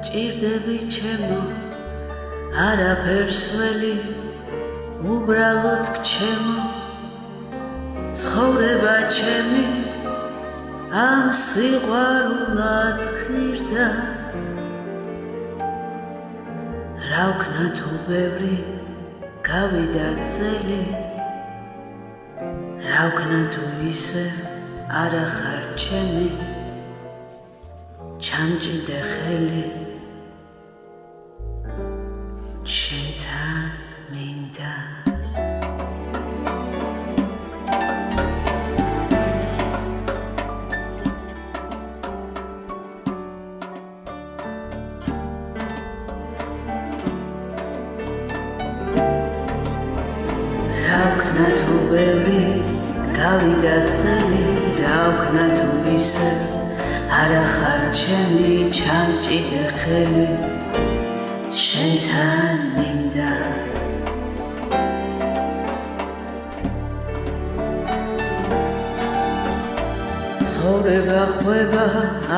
ჭირდები ჩემო არაფერს ველი უბრალოდ გჩემო ცხოვრება ჩემი ამ სიყვარულად ხირდა რა ვქნა თუ ბევრი გავიდა წელი რა ვქნა თუ ისე არა ხარ ჩემი ჩამჭიდე ხელი შენთან მინდა რა ვქნა თუ ბევრი გავიდა წელი რა ვქნა თუ ისე არა ხარ ჩემი ჩამჭიდე ხელი შენთან მინდა ცხოვრება ხვება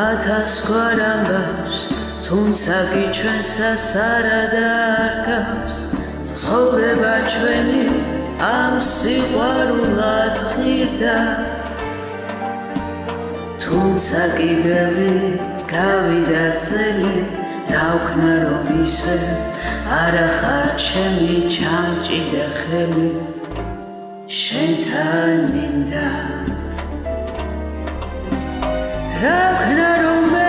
ათასგვარ ამბავს თუმცა კი ჩვენსას არა დარგავს ცხოვრება ჩვენი ამ სიყვარულად ხირდა თუმცა კი ბევრი გავიდა წელი რა ვქნა რომ ისე არა ხარ ჩემი ჩამჭიდე ხელი შენთან მინდა რა ვქნა რომ